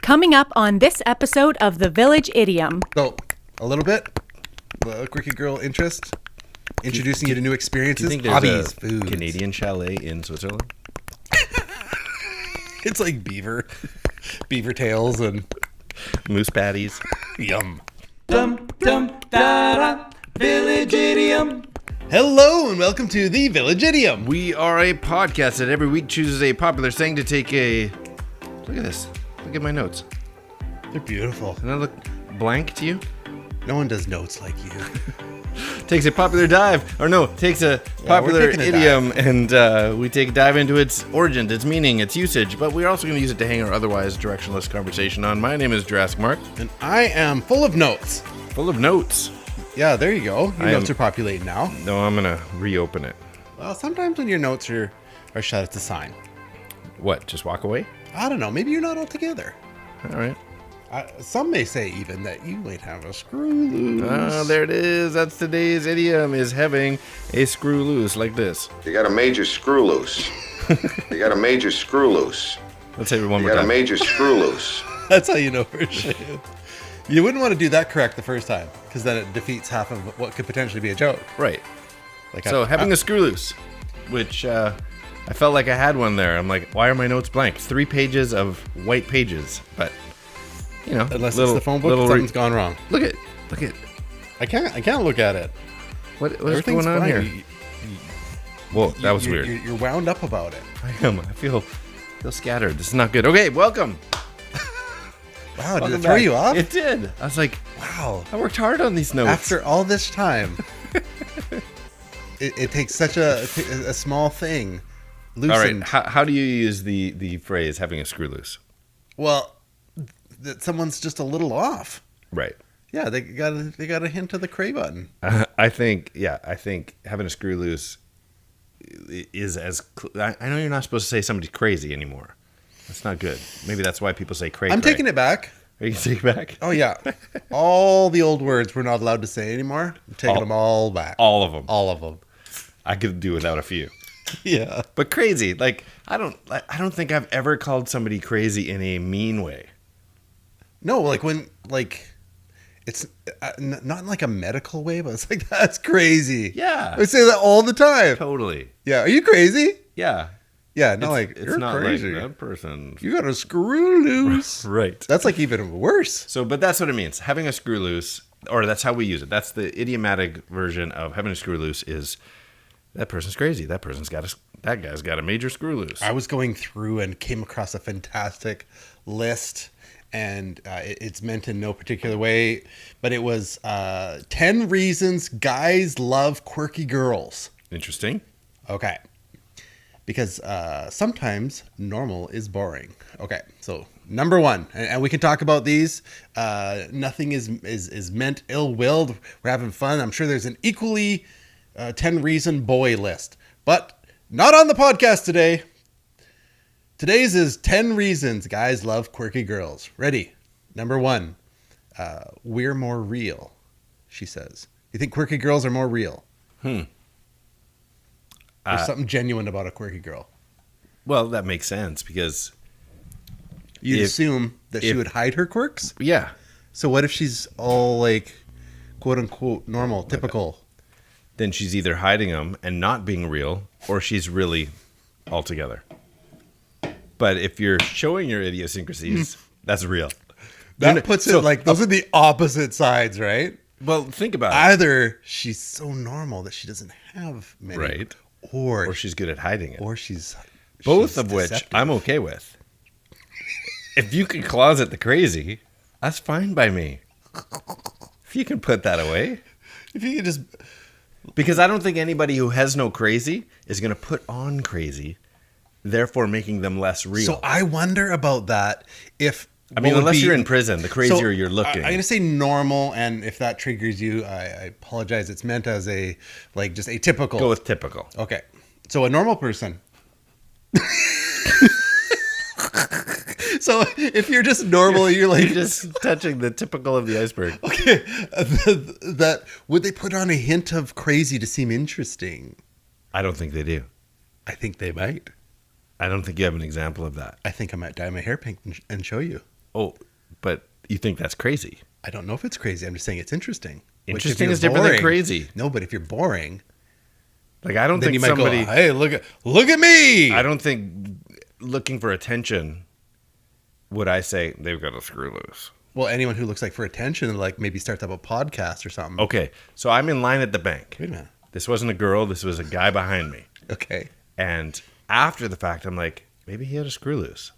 Coming up on this episode of the Village Idiom. So, a little bit, quirky girl interest, introducing you to new experiences, Do you think hobbies, there's a foods. Canadian chalet in Switzerland? It's like beaver tails and Moose patties. yum. Dum dum da da, Village Idiom. Hello and welcome to the Village Idiom. We are a podcast that every week chooses a popular saying to take a... Look at this. Look at my notes. They're beautiful. Doesn't that look blank to you? No one does notes like you. Takes a popular dive, or no, takes a popular taking a idiom, and we take a dive into its origins, its meaning, its usage, but we're also going to use it to hang our otherwise directionless conversation on. My name is Jurassic Mark. And I am full of notes. Full of notes. Yeah, there you go. Your I notes am- are populating now. No, I'm going to reopen it. Well, sometimes when your notes are shut, it's a sign. What, just walk away? I don't know. Maybe you're not all together. All right. Some may say even that you might have a screw loose. Ah, there it is. That's today's idiom, is having a screw loose like this. You got a major screw loose. You got a major screw loose. Let's say it one You more got a time. major screw loose. That's how you know for sure. You wouldn't want to do that correct the first time, because then it defeats half of what could potentially be a joke. Right. Like So having a screw loose, which I felt like I had one there. I'm like, why are my notes blank? 3 pages of white pages, but you know, unless it's the phone book, something's gone wrong. Look at. I can't look at it. What's Everything's going on fine. here? Whoa, that was weird. You're wound up about it. I am. I feel scattered. This is not good. Okay, welcome. Wow, did Welcome it throw back. you off? It did. I was like, Wow. I worked hard on these notes. After all this time, it takes such a small thing. Loosened. All right, how do you use the phrase having a screw loose? Well, that someone's just a little off. Right. Yeah, they got a hint of the cray button. I think having a screw loose is I know you're not supposed to say somebody's crazy anymore. That's not good. Maybe that's why people say cray. I'm taking it back. Are you going to take it back? Oh yeah, all the old words we're not allowed to say anymore. I'm taking them all back. All of them. All of them. I could do without a few. Yeah. But crazy, like I don't think I've ever called somebody crazy in a mean way. No, it's not in like a medical way, but it's like, that's crazy. Yeah. I say that all the time. Totally. Yeah. Are you crazy? Yeah. Yeah. No, It's you're not crazy. like that person. You got a screw loose. Right. That's like even worse. So, but that's what it means. Having a screw loose, or that's how we use it. That's the idiomatic version of having a screw loose is that person's crazy. That guy's got a major screw loose. I was going through and came across a fantastic list, and it's meant in no particular way, but it was 10 reasons guys love quirky girls. Interesting. Okay. Because sometimes normal is boring. Okay, so number 1, and we can talk about these. Nothing is meant ill-willed. We're having fun. I'm sure there's an equally 10 reason boy list, but not on the podcast today. Today's is 10 reasons guys love quirky girls. Ready? Number 1, we're more real, she says. You think quirky girls are more real? There's something genuine about a quirky girl. Well, that makes sense because You'd If- assume that she if- would hide her quirks. yeah, So what if she's all like, quote unquote, normal, typical? then she's either hiding them and not being real, or she's really all together. But if you're showing your idiosyncrasies, that's real. That puts it like, those are the opposite sides, right? Well, think about it. Either she's so normal that she doesn't have many. Right. Or Or she's good at hiding it. she's Both she's of which deceptive. I'm okay with. If you can closet the crazy, that's fine by me. If you can put that away. If you could just... Because I don't think anybody who has no crazy is going to put on crazy, therefore making them less real. So I wonder about that. If I mean, what would unless be- you're in prison, the crazier So, you're looking. I'm going to say normal, and if that triggers you, I apologize. It's meant as a, like, just atypical. Go with typical. Okay. So a normal person. So if you're just normal, you're like, You're just touching the typical of the iceberg. okay, that would they put on a hint of crazy to seem interesting? I don't think they do. I think they might. I don't think you have an example of that. I think I might dye my hair pink and show you. Oh, but you think that's crazy? I don't know if it's crazy. I'm just saying it's interesting. Which, if Interesting you're is different than boring- crazy. No, but if you're boring, Like, I don't then think you might somebody. go, "Hey, look at me!" I don't think looking for attention would I say they've got a screw loose. Well, anyone who looks like for attention, like maybe starts up a podcast or something. Okay, so I'm in line at the bank. Wait a minute. This wasn't a girl. This was a guy behind me. Okay. And after the fact, I'm like, maybe he had a screw loose.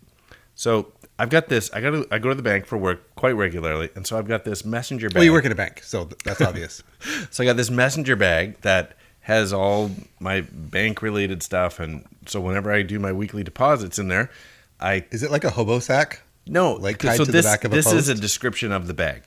So I've got this. I go to the bank for work quite regularly, and so I've got this messenger bag. Well, you work in a bank, so that's obvious. So I got this messenger bag that has all my bank related stuff, and so whenever I do my weekly deposits in there, Is it like a hobo sack? no, Like tied so to this, the back of a this is a post? description of the bag.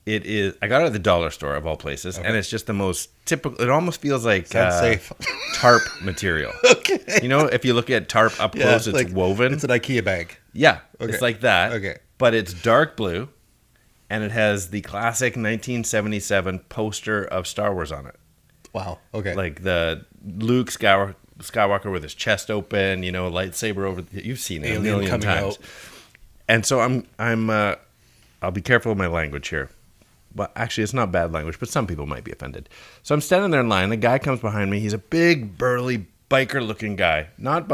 It is. I got it at the dollar store of all places, and it's just the most typical. It almost feels like Sounds safe. tarp material. Okay. You know, if you look at tarp up close, it's woven. It's an IKEA bag. Yeah, Okay. it's like that. Okay. But it's dark blue, and it has the classic 1977 poster of Star Wars on it. Wow. Okay. Like the Luke Skywalker with his chest open, you know, lightsaber over. You've seen it Alien a million coming times. out. And so I'll be careful with my language here. But actually, it's not bad language, but some people might be offended. So I'm standing there in line. The guy comes behind me. He's a big, burly, biker-looking guy. He's not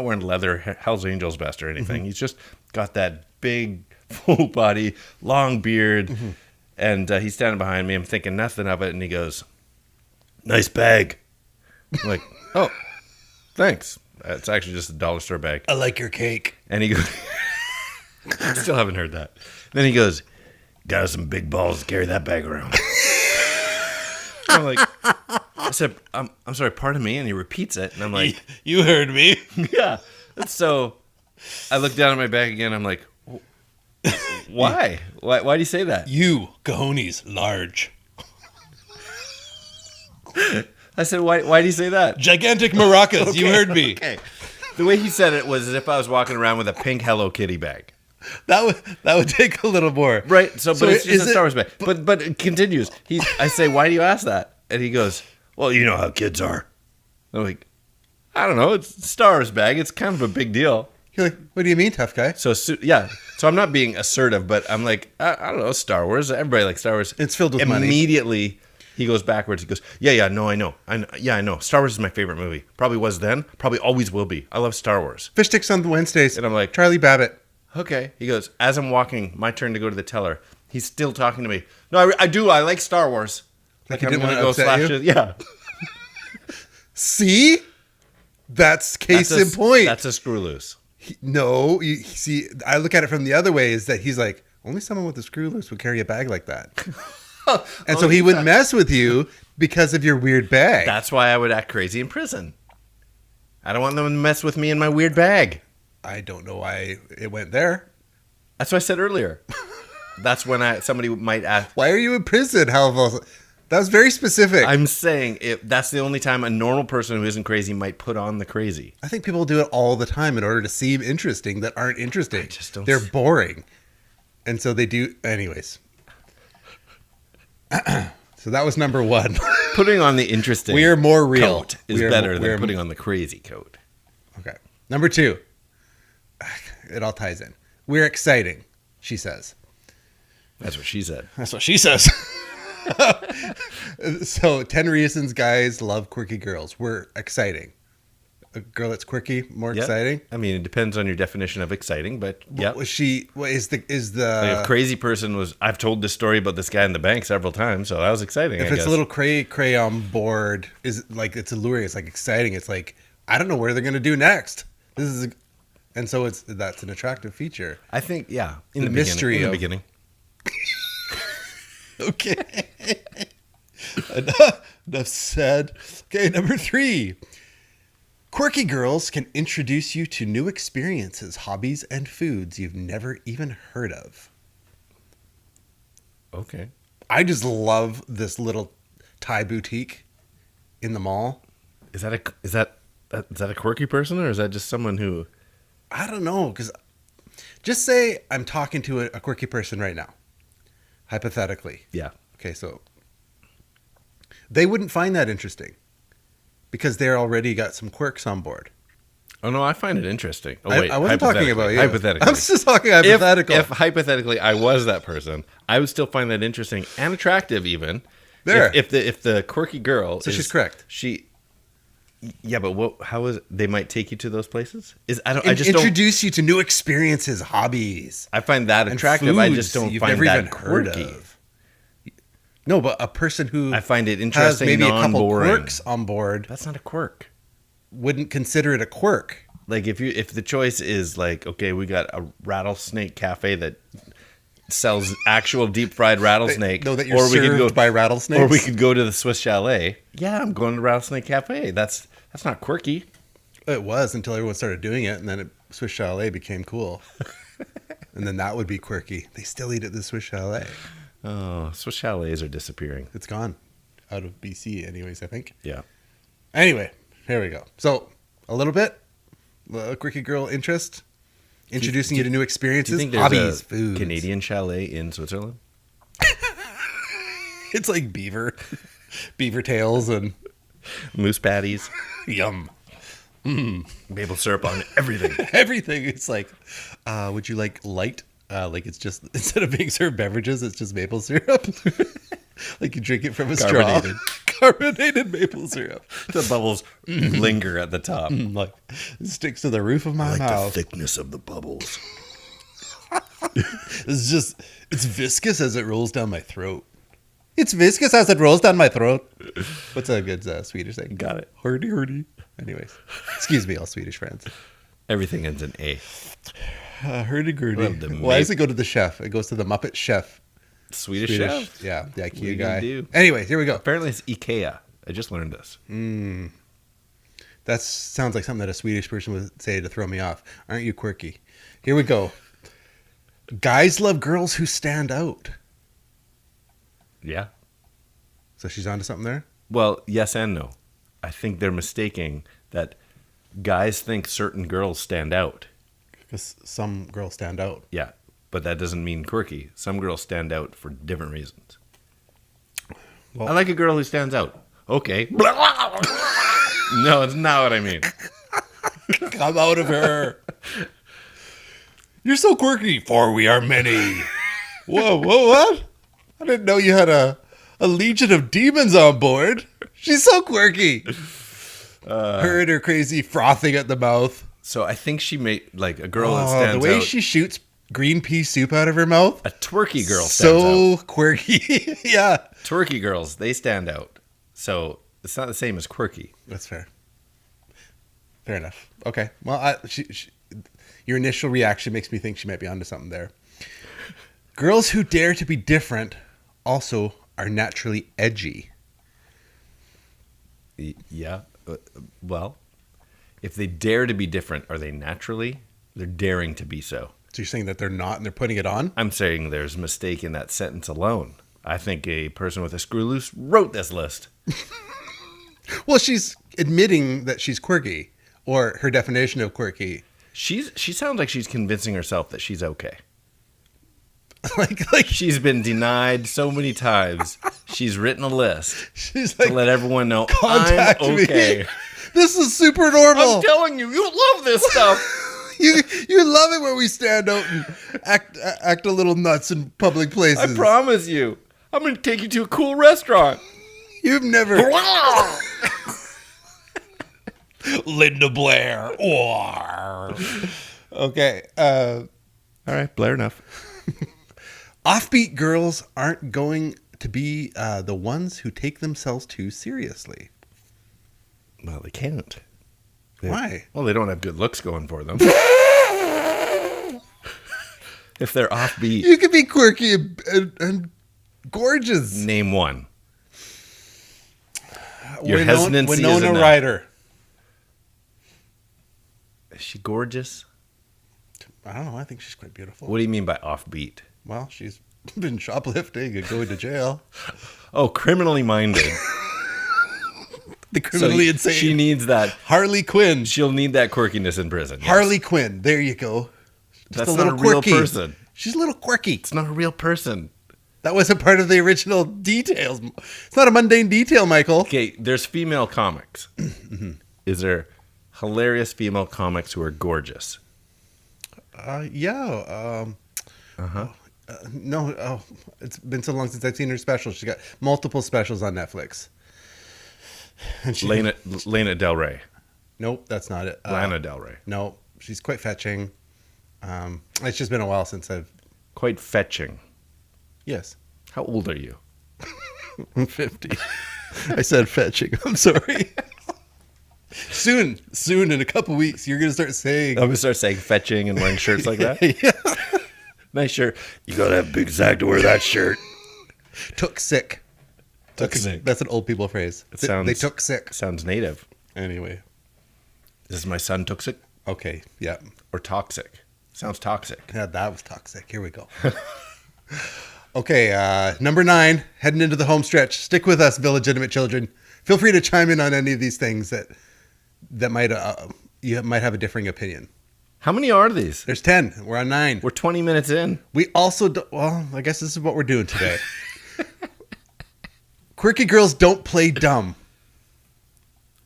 wearing leather Hell's Angels vest or anything. Mm-hmm. He's just got that big, full body, long beard. Mm-hmm. And he's standing behind me. I'm thinking nothing of it. And he goes, "Nice bag." I'm like, "Oh, thanks." It's actually just a dollar store bag. I like your cake. And he goes, still haven't heard that. Then he goes, "Got some big balls to carry that bag around." I'm like, I said, I'm sorry, pardon me. And he repeats it. And I'm like, You heard me. yeah. And so I look down at my bag again. I'm like, why? Why do you say that? You, cojones, large. I said, why do you say that? Gigantic maracas. You heard me. Okay. The way he said it was as if I was walking around with a pink Hello Kitty bag. That would take a little more. Right. But it's just is a Star Wars bag. But it continues. I say, "Why do you ask that?" And he goes, "Well, you know how kids are." I'm like, "I don't know. It's a Star Wars bag. It's kind of a big deal." You're like, what do you mean, tough guy? So yeah. So I'm not being assertive, but I'm like, I don't know, Star Wars. Everybody likes Star Wars. It's filled with money. Immediately, he goes backwards. He goes, yeah, no, I know. I know. Star Wars is my favorite movie. Probably was then. Probably always will be. I love Star Wars. Fish sticks on Wednesdays. And I'm like, Charlie Babbitt. Okay. He goes, as I'm walking, my turn to go to the teller. He's still talking to me. No, I do. I like Star Wars. Like he I'm didn't gonna want to upset you? Yeah. See? That's case in point. That's a screw loose. No, you see, I look at it from the other way is that he's like, only someone with a screw loose would carry a bag like that. And so he would mess with you because of your weird bag. That's why I would act crazy in prison. I don't want them to mess with me in my weird bag. I don't know why it went there. That's what I said earlier. That's when somebody might ask. Why are you in prison? That was very specific. I'm saying that's the only time a normal person who isn't crazy might put on the crazy. I think people do it all the time in order to seem interesting that aren't interesting. I just don't They're boring. And so they do. Anyways. So that was number one. Putting on the interesting We are more real. coat is better than putting on the crazy coat. Okay. Number two. It all ties in. We're exciting, she says. That's what she said. That's what she says. So 10 reasons guys love quirky girls. We're exciting. A girl that's quirky, more exciting. I mean, it depends on your definition of exciting, but yeah. Was she? What is the? Like a crazy person was. I've told this story about this guy in the bank several times, so that was exciting. If it's a little crayon board, is like it's alluring. It's like exciting. It's like I don't know where they're gonna do next. This is, and so that's an attractive feature. I think, yeah, The mystery in the of- beginning. Okay. Enough said. Okay, number 3. Quirky girls can introduce you to new experiences, hobbies, and foods you've never even heard of. Okay. I just love this little Thai boutique in the mall. Is that a quirky person, or is that just someone who? I don't know, because just say I'm talking to a quirky person right now, hypothetically. Yeah. Okay, so they wouldn't find that interesting because they're already got some quirks on board. Oh, no, I find it interesting. Oh, wait, I wasn't talking about you. Hypothetically. I'm just talking hypothetical. If hypothetically I was that person, I would still find that interesting and attractive even. There. If the quirky girl she's correct. Yeah, but how is it? They might take you to those places? I just introduce you to new experiences, hobbies. I find that and attractive. I foods just don't you've find never that even heard quirky. of. No, but a person who I find it has interesting, maybe a couple non-boring. quirks on board That's not a quirk. wouldn't consider it a quirk. Like if the choice is like, okay, we got a rattlesnake cafe that sells actual deep fried rattlesnake, No, that you're served by rattlesnakes. or we could go to the Swiss Chalet. Yeah, I'm going to Rattlesnake Cafe. That's not quirky. It was until everyone started doing it, and then Swiss Chalet became cool. And then that would be quirky. They still eat at the Swiss Chalet. Oh, Swiss Chalets are disappearing. It's gone out of BC anyways, I think. Yeah. Anyway, here we go. So, a little bit, quirky girl interest, introducing you to new experiences, Do you think there's hobbies, a foods. Canadian chalet in Switzerland? It's like beaver tails and Moose patties, yum. maple syrup on everything. Everything. It's like, would you like light? Like it's just, instead of being served beverages, it's just maple syrup. Like you drink it from a Carbonated. straw. Carbonated maple syrup. The bubbles linger at the top. Like it sticks to the roof of my mouth. thickness of the bubbles. It's viscous as it rolls down my throat. It's viscous as it rolls down my throat. What's a good Swedish thing? Got it. Hurdy, hurdy. Anyways, excuse me, all Swedish friends. Everything ends in A. Hurdy-gurdy. Love the Why does it go to the chef? It goes to the Muppet Chef. Swedish chef? Yeah, the What are IKEA you guy. gonna do? Anyways, here we go. Apparently it's IKEA. I just learned this. That sounds like something that a Swedish person would say to throw me off. Aren't you quirky? Here we go. Guys love girls who stand out. Yeah. So she's onto something there? Well, yes and no. I think they're mistaking that guys think certain girls stand out. Because some girls stand out. Yeah, but that doesn't mean quirky. Some girls stand out for different reasons. Well- I like a girl who stands out. Okay. No, it's not what I mean. Come out of her. You're so quirky, for we are many. Whoa, what? I didn't know you had a legion of demons on board. She's so quirky. Her and her crazy frothing at the mouth. So I think she made like a girl that stands the way out. she shoots green pea soup out of her mouth. A twerky girl stands out. So quirky. Yeah. Twerky girls, they stand out. So it's not the same as quirky. That's fair. Fair enough. Okay. Well, your initial reaction makes me think she might be onto something there. Girls who dare to be different also are naturally edgy. Yeah. Well, if they dare to be different, are they naturally? They're daring to be so. So you're saying that they're not and they're putting it on? I'm saying there's a mistake in that sentence alone. I think a person with a screw loose wrote this list. Well, she's admitting that she's quirky, or her definition of quirky. She sounds like she's convincing herself that she's okay. like She's been denied so many times. She's written a list she's to like, let everyone know contact I'm me. okay. This is super normal. I'm telling you, you love this stuff. You love it when we stand out and act a little nuts in public places. I promise you. I'm going to take you to a cool restaurant. You've never. Linda Blair. Okay. All right, Blair enough. Offbeat girls aren't going to be the ones who take themselves too seriously. Well, they can't. Why? Well, they don't have good looks going for them. If they're offbeat, You can be quirky and gorgeous. name one. Your hesitancy is Winona enough. Ryder. Is she gorgeous? I don't know. I think she's quite beautiful. What do you mean by offbeat? Well, she's been shoplifting and going to jail. Oh, criminally minded. The criminally insane. She needs that. Harley Quinn. She'll need that quirkiness in prison. yes. Harley Quinn. There you go. Just That's not a real person. She's a little quirky. It's not a real person. That wasn't part of the original details. It's not a mundane detail, Michael. Okay, there's female comics. Is there hilarious female comics who are gorgeous. Yeah. No. Oh, it's been so long since I've seen her special. She got multiple specials on Netflix. And Lana Del Rey. Nope, that's not it. Lana Del Rey. No, she's quite fetching. It's just been a while since I've... Quite fetching. Yes. How old are you? I'm 50. I said fetching. I'm sorry. Soon, in a couple weeks, you're going to start saying... I'm going to start saying fetching and wearing shirts like that? Yeah. Nice shirt. You got to have big sack to wear that shirt. Took sick. Took sick. That's an old people phrase. They took sick. Sounds native. Anyway. Is my son took sick? Okay, yeah. Or toxic? Sounds toxic. Yeah, that was toxic. Here we go. Okay, number 9, heading into the home stretch. Stick with us, illegitimate children. Feel free to chime in on any of these things that might you might have a differing opinion. How many are these? There's 10. We're on 9. We're 20 minutes in. We also well, I guess this is what we're doing today. Quirky girls don't play dumb.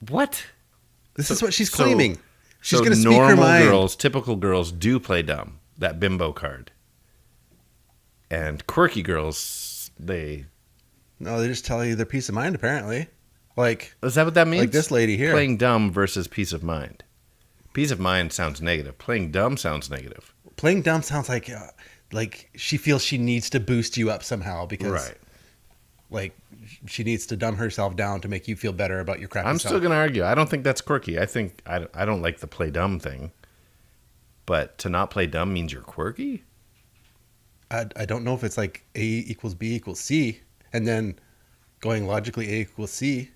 What? This is what she's claiming. She's So going to speak her mind. girls, typical girls do play dumb. That bimbo card. And quirky girls, they... No, they just tell you their peace of mind, apparently. Like, Is that what that means? like this lady here. Playing dumb versus peace of mind. Peace of mind sounds negative. Playing dumb sounds negative. Playing dumb sounds like she feels she needs to boost you up somehow because, Right. like, she needs to dumb herself down to make you feel better about your crappy I'm self. still going to argue. I don't think that's quirky. I think I don't like the play dumb thing. But to not play dumb means you're quirky? I don't know if it's like A equals B equals C, and then going logically A equals C.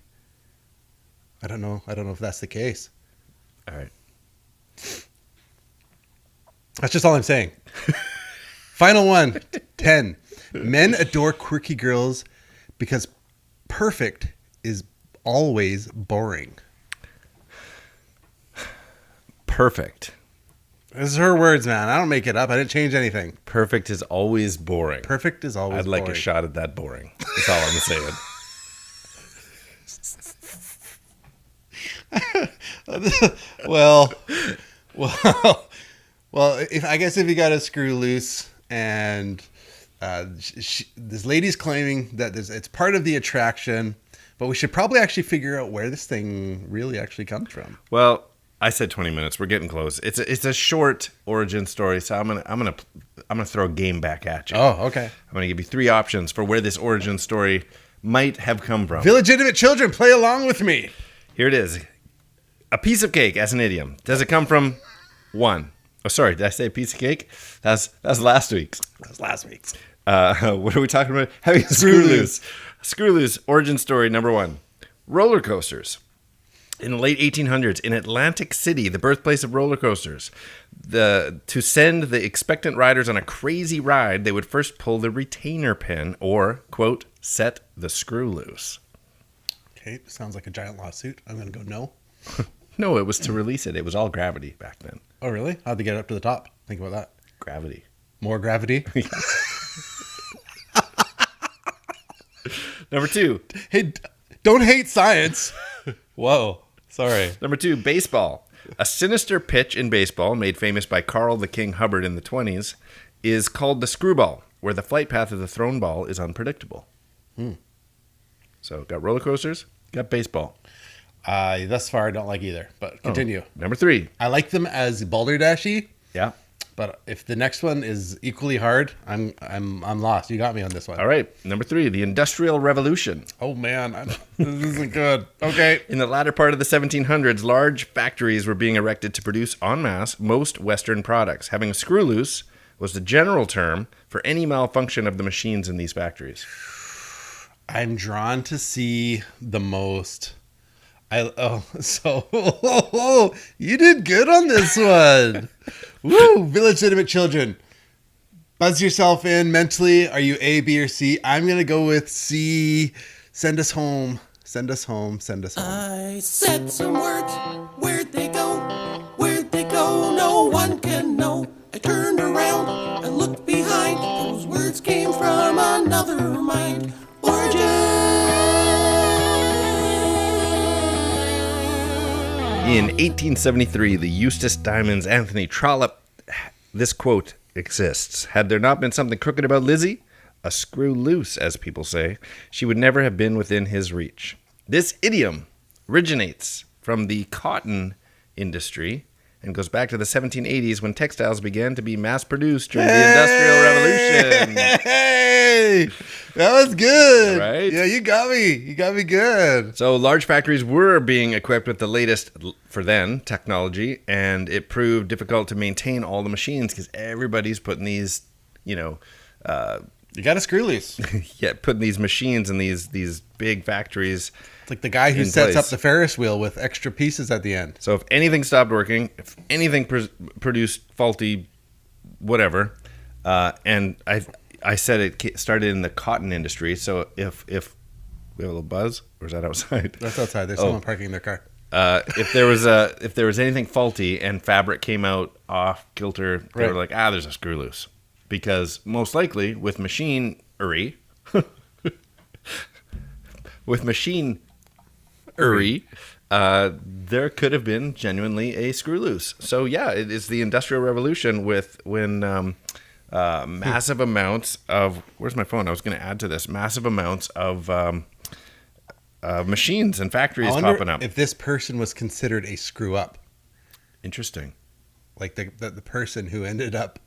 I don't know if that's the case. All right. That's just all I'm saying. Final one, 10. Men adore quirky girls because perfect is always boring. Perfect. This is her words, man. I don't make it up. I didn't change anything. Perfect is always boring. Perfect is always I'd like boring. a shot at that boring. That's all I'm saying. well, if you got a screw loose and this lady's claiming that it's part of the attraction, but we should probably actually figure out where this thing really actually comes from. Well, I said 20 minutes. We're getting close. It's a short origin story, so I'm gonna throw a game back at you. Oh, okay. I'm gonna give you 3 options for where this origin story might have come from. Illegitimate children, play along with me. Here it is. A piece of cake as an idiom. Does it come from 1? Oh, sorry. Did I say a piece of cake? That's last week's. That was last week's. What are we talking about? Having a Screw-Loose. Screw-Loose origin story number 1. Roller coasters. In the late 1800s, in Atlantic City, the birthplace of roller coasters, to send the expectant riders on a crazy ride, they would first pull the retainer pin or, quote, set the screw loose. Okay, sounds like a giant lawsuit. I'm going to go no. No, it was to release it. It was all gravity back then. Oh, really? How'd they get up to the top? Think about that. Gravity. More gravity? Number 2. Hey, don't hate science. Whoa. Sorry. Number 2, baseball. A sinister pitch in baseball, made famous by Carl the King Hubbard in the 20s, is called the screwball, where the flight path of the thrown ball is unpredictable. So, got roller coasters, got baseball. Thus far, I don't like either, but continue. Number 3. I like them as balderdashy, Yeah. but if the next one is equally hard, I'm lost. You got me on this one. All right. Number 3, the Industrial Revolution. Oh man, this isn't good. Okay. In the latter part of the 1700s, large factories were being erected to produce en masse most Western products. Having a screw loose was the general term for any malfunction of the machines in these factories. I'm drawn to see the most. You did good on this one. Woo, illegitimate children. Buzz yourself in mentally. Are you A, B, or C? I'm going to go with C. Send us home. Send us home. Send us home. I said some words. Where'd they go? Where'd they go? No one can know. I turned around and looked behind. Those words came from another mind. Origin. In 1873, the Eustis Diamonds Anthony Trollope, this quote exists. Had there not been something crooked about Lizzie, a screw loose, as people say, she would never have been within his reach. This idiom originates from the cotton industry and goes back to the 1780s when textiles began to be mass-produced during the Industrial Revolution. Hey! That was good. Right? Yeah, you got me. You got me good. So large factories were being equipped with the latest, for then, technology, and it proved difficult to maintain all the machines because everybody's putting these, You got a screw loose. putting these machines in these big factories. It's like the guy who In sets place. up the Ferris wheel with extra pieces at the end. So if anything stopped working, if anything produced faulty whatever, and I said it started in the cotton industry. So if we have a little buzz, or is that outside? That's outside. There's someone parking their car. If there was anything faulty and fabric came out off kilter, they were like, there's a screw loose, because most likely with machinery, there could have been genuinely a screw loose. So yeah, it is the Industrial Revolution when massive amounts of, where's my phone? I was going to add to this, massive amounts of machines and factories popping up. If this person was considered a screw up, Interesting. like the person who ended up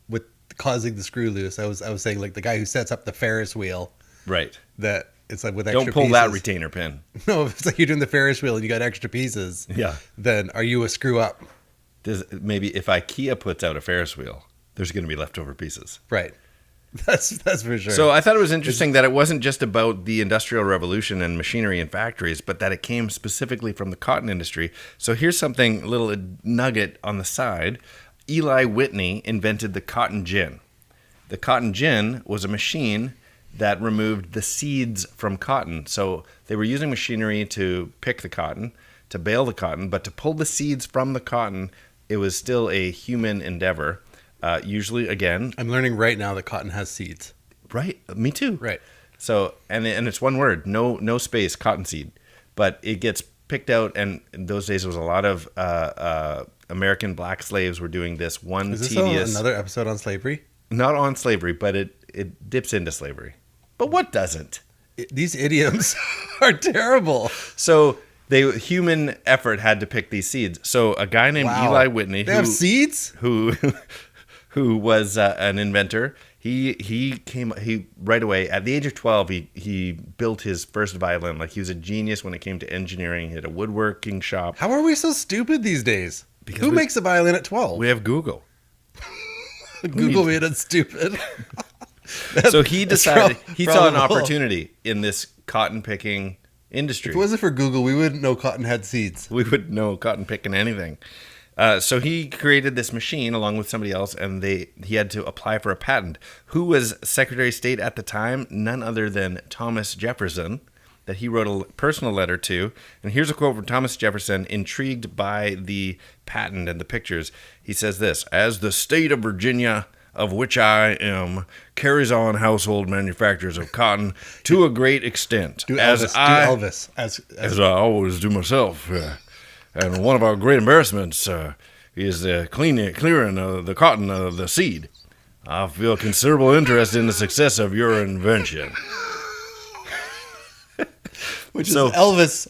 with causing the screw loose. I was saying like the guy who sets up the Ferris wheel. Right. That it's like with extra Don't pull pieces. that retainer pin. No, if it's like you're doing the Ferris wheel and you got extra pieces. Yeah. Then are you a screw up? Maybe if IKEA puts out a Ferris wheel, there's going to be leftover pieces. Right. That's for sure. So I thought it was interesting that it wasn't just about the Industrial Revolution and machinery and factories, but that it came specifically from the cotton industry. So here's something, a little nugget on the side. Eli Whitney invented the cotton gin. The cotton gin was a machine that removed the seeds from cotton. So they were using machinery to pick the cotton, to bale the cotton, but to pull the seeds from the cotton, it was still a human endeavor. Usually, again, I'm learning right now that cotton has seeds. right? Me too. Right. So and it's one word, no space, cottonseed, but it gets picked out. And in those days, there was a lot of American black slaves were doing this one Is this tedious. another episode on slavery? Not on slavery, but it dips into slavery. But what doesn't? These idioms are terrible. So human effort had to pick these seeds. So a guy named Wow. Eli Whitney, They have seeds? who was an inventor. He right away at the age of 12 he built his first violin. Like he was a genius when it came to engineering. He had a woodworking shop. How are we so stupid these days? Because Who we- makes a violin at 12? We have Google. Google made us stupid. So he decided he saw an probable. opportunity in this cotton picking industry. If it wasn't for Google, we wouldn't know cotton had seeds. We wouldn't know cotton picking anything. So he created this machine along with somebody else, and he had to apply for a patent. Who was Secretary of State at the time? None other than Thomas Jefferson, that he wrote a personal letter to. And here's a quote from Thomas Jefferson, intrigued by the patent and the pictures. He says this: "As the state of Virginia, of which I am, carries on household manufactures of cotton to a great extent, Do as Elvis. as I always do myself. And one of our great embarrassments is the clearing of the cotton of the seed. I feel considerable interest in the success of your invention." Which So- is Elvis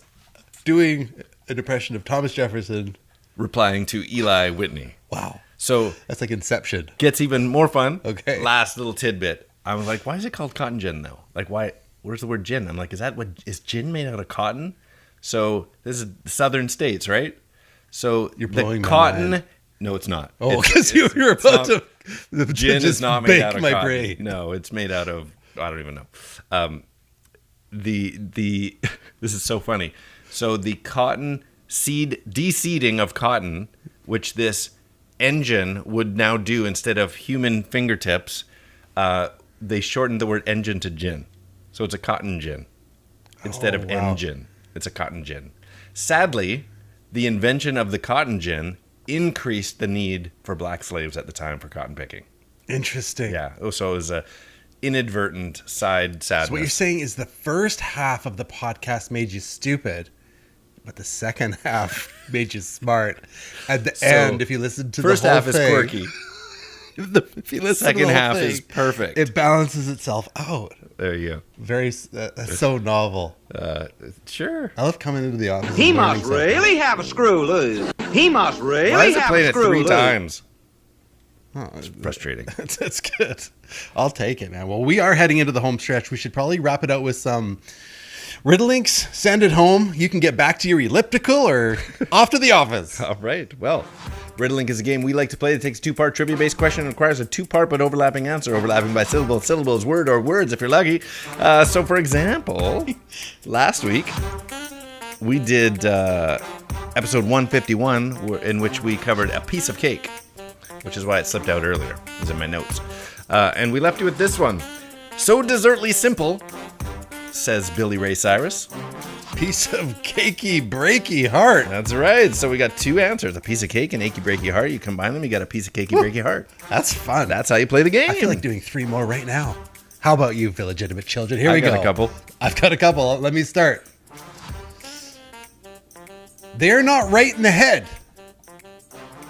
doing an impression of Thomas Jefferson. Replying to Eli Whitney. Wow. So That's like Inception. gets even more fun. Okay. Last little tidbit. I was like, why is it called cotton gin though? Like, why? Where's the word gin? I'm like, is gin made out of cotton? So this is southern states, right? So You're blowing the my cotton. mind. No, it's not. Oh, It's- because you it's- were it's about not- to Gin just is not made bake out of my cotton. brain. No, it's made out of, I don't even know. The this is so funny. So the cotton de-seeding of cotton, which this engine would now do instead of human fingertips, they shortened the word engine to gin. So it's a cotton gin instead of wow. engine. It's a cotton gin. Sadly, the invention of the cotton gin increased the need for black slaves at the time for cotton picking. Interesting. Yeah. Oh, so it was a inadvertent side sadness. So what you're saying is the first half of the podcast made you stupid. but the second half made you smart. At the end, if you listen to first the whole half thing, is quirky. if you listen to Second the whole half thing, is perfect. It balances itself out. There you Very, that's so novel. go. Sure. I love coming into the office. He and learning must something. really have a screw loose. He must really Why is it have playing a it screw 3 loose. times? Oh, It's frustrating. that's good. I'll take it, man. Well, we are heading into the home stretch. We should probably wrap it out with some riddlinks. Send it home. You can get back to your elliptical or off to the office. All right. Well, Riddlink is a game we like to play that takes a 2-part trivia-based question and requires a 2-part but overlapping answer. Overlapping by syllable, syllables, word, or words if you're lucky. So, for example, last week we did episode 151 in which we covered a piece of cake, which is why it slipped out earlier. It was in my notes. And we left you with this one. So desertly simple, says Billy Ray Cyrus. Piece of cakey, breaky heart. That's right. So we got 2 answers. A piece of cake and achy, breaky heart. You combine them, you got a piece of cakey, breaky heart. That's fun. That's how you play the game. I feel like doing 3 more right now. How about you, Village Idiom children? Here we go. I got a couple. I've got a couple. Let me start. They're not right in the head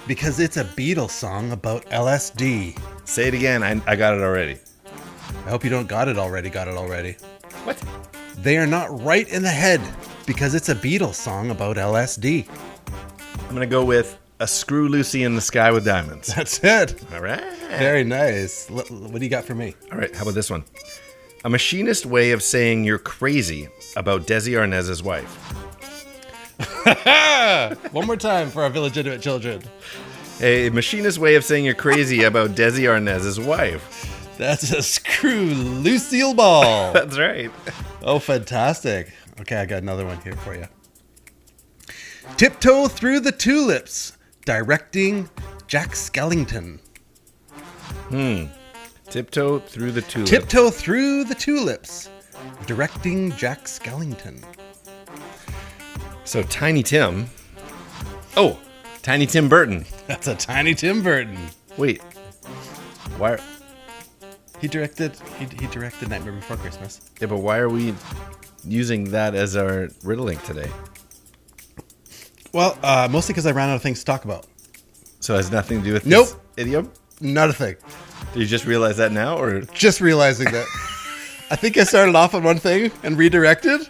because it's a Beatles song about LSD. Say it again. I got it already. I hope you don't got it already. What? They are not right in the head because it's a Beatles song about LSD. I'm going to go with A.Screw.Loose in the Sky with Diamonds. That's it. All right. Very nice. What do you got for me? All right. How about this one? A machinist way of saying you're crazy about Desi Arnaz's wife. One more time for our Village Idiom children. A machinist way of saying you're crazy about Desi Arnaz's wife. That's a Screw.Loose ball. That's right. Oh, fantastic. Okay, I got another one here for you. Tiptoe Through the Tulips, directing Jack Skellington. Tiptoe through the tulip. Tiptoe Through the Tulips, directing Jack Skellington. So Tiny Tim. Oh, Tiny Tim Burton. That's a Tiny Tim Burton. Wait. Why? He directed Nightmare Before Christmas. Yeah, but why are we using that as our riddle link today? Well, mostly because I ran out of things to talk about. So it has nothing to do with Nope. this idiom? Not a thing. Did you just realize that now, or Just realizing that. I think I started off on one thing and redirected.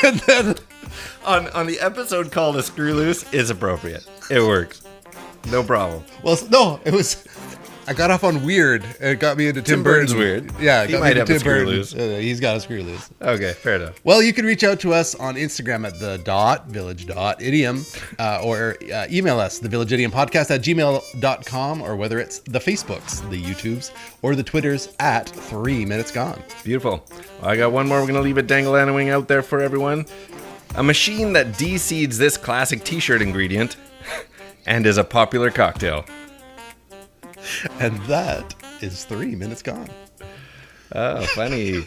And then on the episode called A.Screw.Loose is appropriate. It works. No problem. well, no, it was. I got off on weird, and it got me into Tim Burton's Burton. weird. Yeah, it He got might me have into a Tim Burton. Screw-Loose. He's got a Screw-Loose. Okay, fair enough. Well, you can reach out to us on Instagram at village.idiom or email us, thevillageidiompodcast at gmail.com, or whether it's the Facebooks, the YouTubes, or the Twitters at 3 Minutes Gone. Beautiful. Well, I got one more. We're going to leave it dangle-anywing out there for everyone. A machine that de-seeds this classic t-shirt ingredient and is a popular cocktail. And that is 3 Minutes Gone. Oh, funny.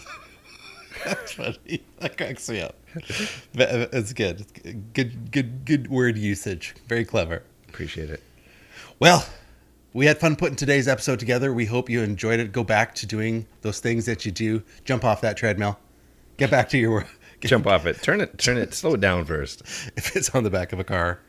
That's funny. That cracks me up. It's good. Good word usage. Very clever. Appreciate it. Well, we had fun putting today's episode together. We hope you enjoyed it. Go back to doing those things that you do. Jump off that treadmill. Get back to your work. Jump off it. Turn it. Slow it down first. If it's on the back of a car.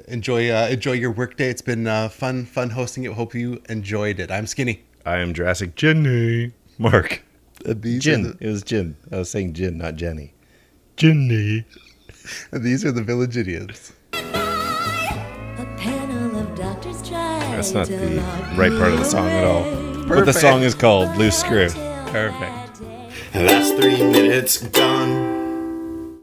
Enjoy your work day. It's been fun hosting it. Hope you enjoyed it. I'm Skinny. I am Jurassic Jenny. Mark. Gin. It was Gin. I was saying Gin, not Jenny. Jenny. And these are the Village Idioms. That's not the right part of the song at all. But the song is called Loose Screw. Perfect. That's 3 minutes gone.